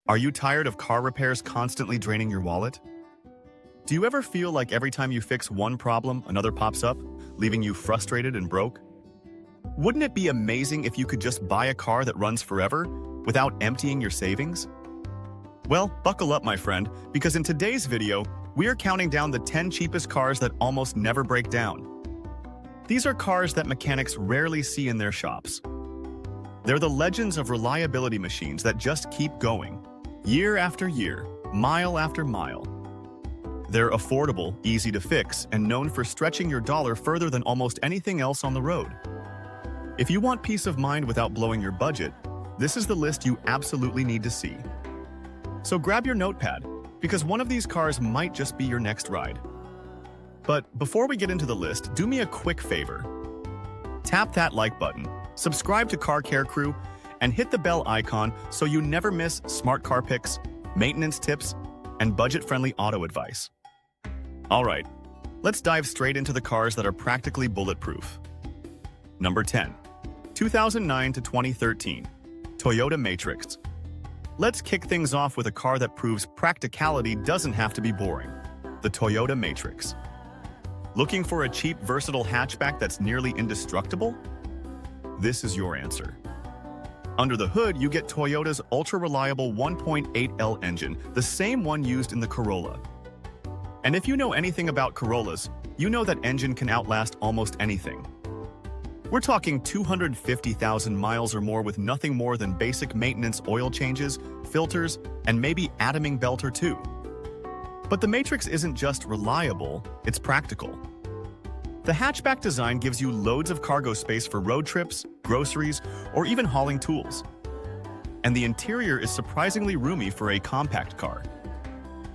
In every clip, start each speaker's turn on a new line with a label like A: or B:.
A: Are you tired of car repairs constantly draining your wallet? Do you ever feel like every time you fix one problem, another pops up, leaving you frustrated and broke? Wouldn't it be amazing if you could just buy a car that runs forever without emptying your savings? Well, buckle up, my friend, because in today's video, we are counting down the 10 cheapest cars that almost never break down. These are cars that mechanics rarely see in their shops. They're the legends of reliability machines that just keep going, year after year, mile after mile. They're affordable, easy to fix, and known for stretching your dollar further than almost anything else on the road. If you want peace of mind without blowing your budget, this is the list you absolutely need to see. So grab your notepad, because one of these cars might just be your next ride. But before we get into the list, do me a quick favor. Tap that like button, subscribe to Car Care Crew, and hit the bell icon so you never miss smart car picks, maintenance tips, and budget-friendly auto advice. Alright, let's dive straight into the cars that are practically bulletproof. Number 10. 2009 to 2013. Toyota Matrix. Let's kick things off with a car that proves practicality doesn't have to be boring. The Toyota Matrix. Looking for a cheap, versatile hatchback that's nearly indestructible? This is your answer. Under the hood, you get Toyota's ultra-reliable 1.8L engine, the same one used in the Corolla. And if you know anything about Corollas, you know that engine can outlast almost anything. We're talking 250,000 miles or more with nothing more than basic maintenance oil changes, filters, and maybe atoming belt or two. But the Matrix isn't just reliable, it's practical. The hatchback design gives you loads of cargo space for road trips, groceries, or even hauling tools. And the interior is surprisingly roomy for a compact car.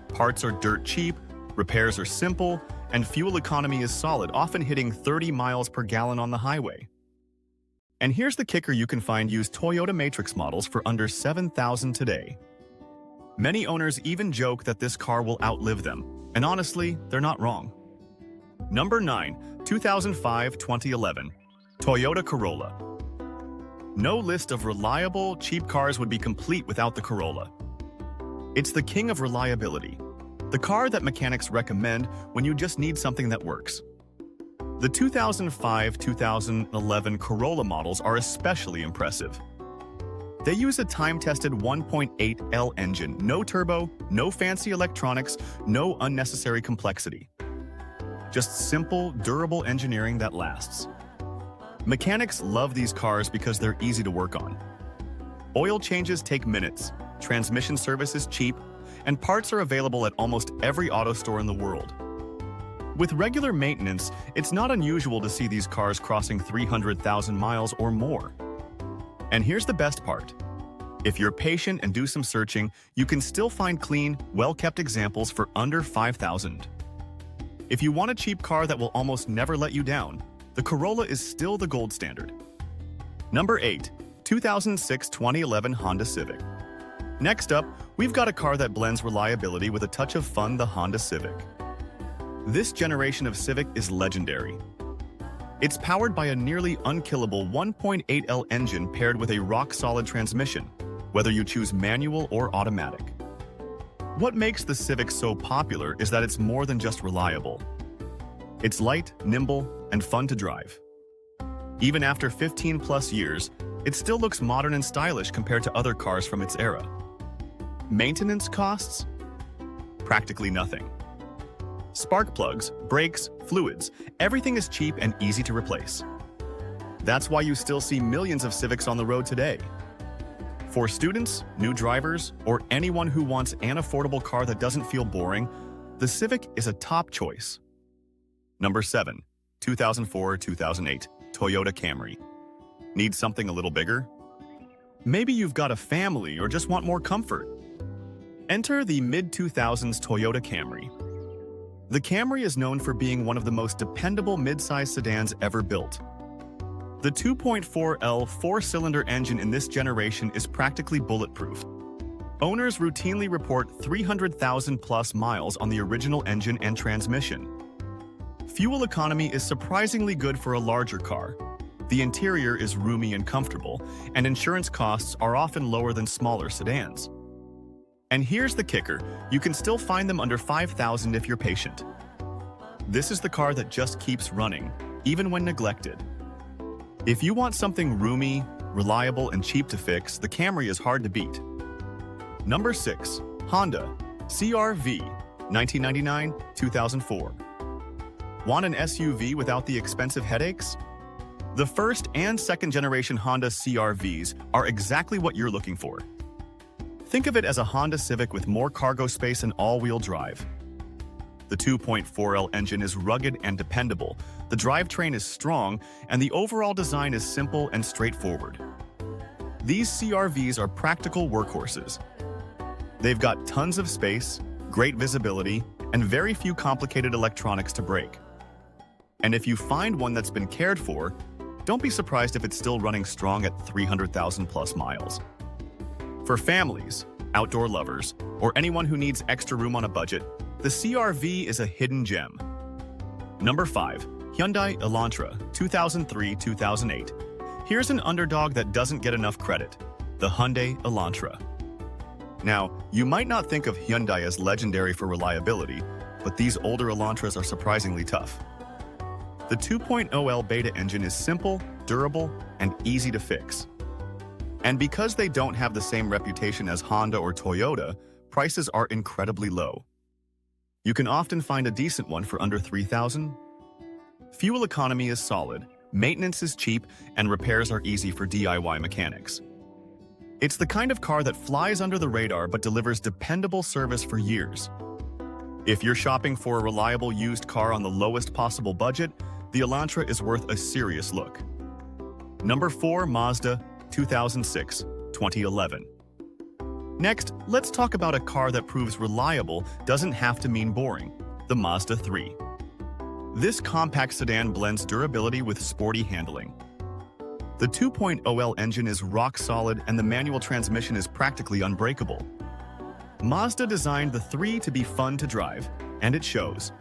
A: Parts are dirt cheap, repairs are simple, and fuel economy is solid, often hitting 30 miles per gallon on the highway. And here's the kicker: you can find used Toyota Matrix models for under $7,000 today. Many owners even joke that this car will outlive them, and honestly, they're not wrong. Number 9. 2005-2011. Toyota Corolla. No list of reliable, cheap cars would be complete without the Corolla. It's the king of reliability. The car that mechanics recommend when you just need something that works. The 2005-2011 Corolla models are especially impressive. They use a time-tested 1.8L engine, no turbo, no fancy electronics, no unnecessary complexity. Just simple, durable engineering that lasts. Mechanics love these cars because they're easy to work on. Oil changes take minutes, transmission service is cheap, and parts are available at almost every auto store in the world. With regular maintenance, it's not unusual to see these cars crossing 300,000 miles or more. And here's the best part. If you're patient and do some searching, you can still find clean, well-kept examples for under $5,000. If you want a cheap car that will almost never let you down, the Corolla is still the gold standard. Number 8. 2006-2011 Honda Civic. Next up, we've got a car that blends reliability with a touch of fun, the Honda Civic. This generation of Civic is legendary. It's powered by a nearly unkillable 1.8L engine paired with a rock-solid transmission, whether you choose manual or automatic. What makes the Civic so popular is that it's more than just reliable. It's light, nimble, and fun to drive. Even after 15+ years, it still looks modern and stylish compared to other cars from its era. Maintenance costs? Practically nothing. Spark plugs, brakes, fluids, everything is cheap and easy to replace. That's why you still see millions of Civics on the road today. For students, new drivers, or anyone who wants an affordable car that doesn't feel boring, the Civic is a top choice. Number 7. 2004-2008 Toyota Camry. Need something a little bigger? Maybe you've got a family or just want more comfort. Enter the mid-2000s Toyota Camry. The Camry is known for being one of the most dependable mid-size sedans ever built. The 2.4L four-cylinder engine in this generation is practically bulletproof. Owners routinely report 300,000+ miles on the original engine and transmission. Fuel economy is surprisingly good for a larger car. The interior is roomy and comfortable, and insurance costs are often lower than smaller sedans. And here's the kicker, you can still find them under $5,000 if you're patient. This is the car that just keeps running, even when neglected. If you want something roomy, reliable, and cheap to fix, the Camry is hard to beat. Number 6. Honda CR-V, 1999-2004. Want an SUV without the expensive headaches? The first and second generation Honda CR-Vs are exactly what you're looking for. Think of it as a Honda Civic with more cargo space and all-wheel drive. The 2.4L engine is rugged and dependable, the drivetrain is strong, and the overall design is simple and straightforward. These CR-Vs are practical workhorses. They've got tons of space, great visibility, and very few complicated electronics to break. And if you find one that's been cared for, don't be surprised if it's still running strong at 300,000 plus miles. For families, outdoor lovers, or anyone who needs extra room on a budget, the CR-V is a hidden gem. Number 5. Hyundai Elantra, 2003-2008. Here's an underdog that doesn't get enough credit, the Hyundai Elantra. Now, you might not think of Hyundai as legendary for reliability, but these older Elantras are surprisingly tough. The 2.0L beta engine is simple, durable, and easy to fix. And because they don't have the same reputation as Honda or Toyota, prices are incredibly low. You can often find a decent one for under $3,000. Fuel economy is solid, maintenance is cheap, and repairs are easy for DIY mechanics. It's the kind of car that flies under the radar but delivers dependable service for years. If you're shopping for a reliable used car on the lowest possible budget, the Elantra is worth a serious look. Number 4. Mazda 2006-2011. Next, let's talk about a car that proves reliable doesn't have to mean boring, the Mazda 3. This compact sedan blends durability with sporty handling. The 2.0L engine is rock solid and the manual transmission is practically unbreakable. Mazda designed the 3 to be fun to drive, and it shows.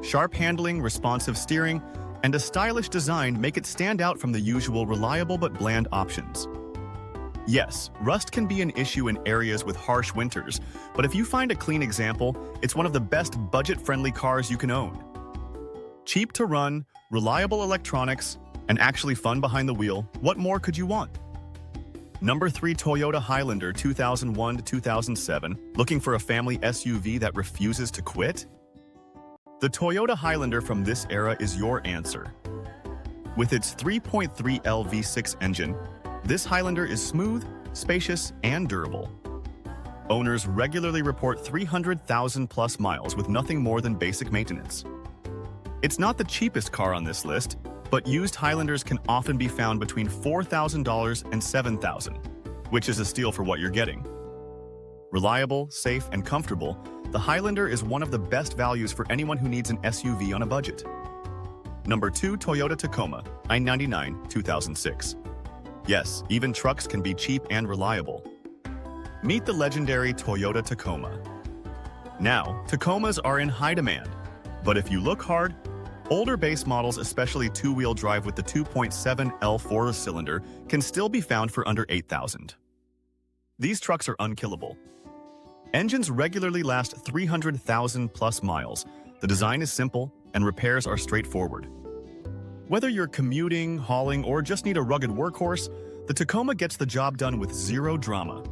A: Sharp handling, responsive steering, and a stylish design make it stand out from the usual reliable but bland options. Yes, rust can be an issue in areas with harsh winters, but if you find a clean example, it's one of the best budget-friendly cars you can own. Cheap to run, reliable electronics, and actually fun behind the wheel, what more could you want? Number 3. Toyota Highlander 2001-2007. Looking for a family SUV that refuses to quit? The Toyota Highlander from this era is your answer. With its 3.3L V6 engine, this Highlander is smooth, spacious, and durable. Owners regularly report 300,000 plus miles with nothing more than basic maintenance. It's not the cheapest car on this list, but used Highlanders can often be found between $4,000 and $7,000, which is a steal for what you're getting. Reliable, safe, and comfortable, the Highlander is one of the best values for anyone who needs an SUV on a budget. Number 2. Toyota Tacoma, 1999-2006. Yes, even trucks can be cheap and reliable. Meet the legendary Toyota Tacoma. Now, Tacomas are in high demand, but if you look hard, older base models, especially two-wheel drive with the 2.7L four-cylinder, can still be found for under $8,000. These trucks are unkillable. Engines regularly last 300,000 plus miles. The design is simple, and repairs are straightforward. Whether you're commuting, hauling, or just need a rugged workhorse, the Tacoma gets the job done with zero drama.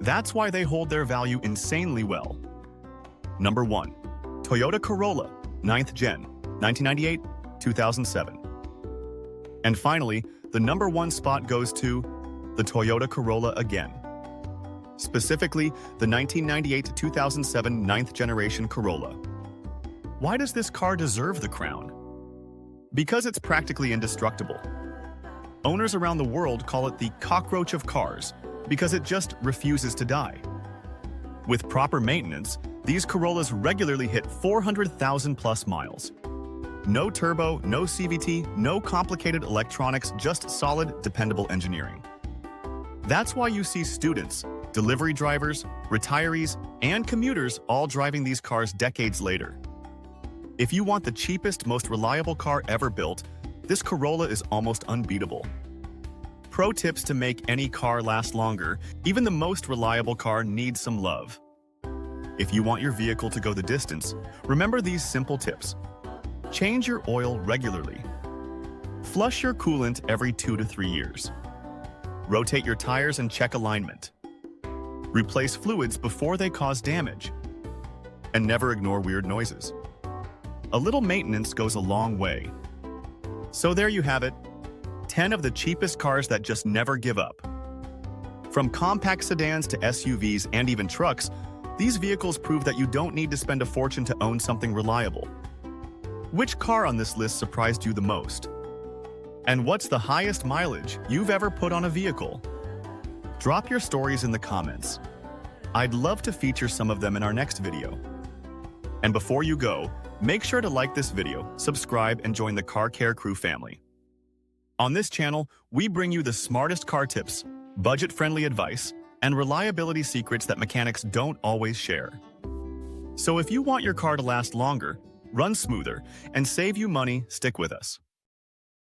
A: That's why they hold their value insanely well. Number 1. Toyota Corolla, 9th Gen, 1998-2007. And finally, the number 1 spot goes to the Toyota Corolla again. Specifically, the 1998-2007 9th generation Corolla. Why does this car deserve the crown? Because it's practically indestructible. Owners around the world call it the cockroach of cars because it just refuses to die. With proper maintenance, these Corollas regularly hit 400,000 plus miles. No turbo, no CVT, no complicated electronics, just solid, dependable engineering. That's why you see students, delivery drivers, retirees, and commuters all driving these cars decades later. If you want the cheapest, most reliable car ever built, this Corolla is almost unbeatable. Pro tips to make any car last longer. Even the most reliable car needs some love. If you want your vehicle to go the distance, remember these simple tips. Change your oil regularly. Flush your coolant every 2 to 3 years. Rotate your tires and check alignment. Replace fluids before they cause damage. And never ignore weird noises. A little maintenance goes a long way. So there you have it. 10 of the cheapest cars that just never give up. From compact sedans to SUVs and even trucks, these vehicles prove that you don't need to spend a fortune to own something reliable. Which car on this list surprised you the most? And what's the highest mileage you've ever put on a vehicle? Drop your stories in the comments. I'd love to feature some of them in our next video. And before you go, make sure to like this video, subscribe, and join the Car Care Crew family. On this channel, we bring you the smartest car tips, budget-friendly advice, and reliability secrets that mechanics don't always share. So if you want your car to last longer, run smoother, and save you money, stick with us.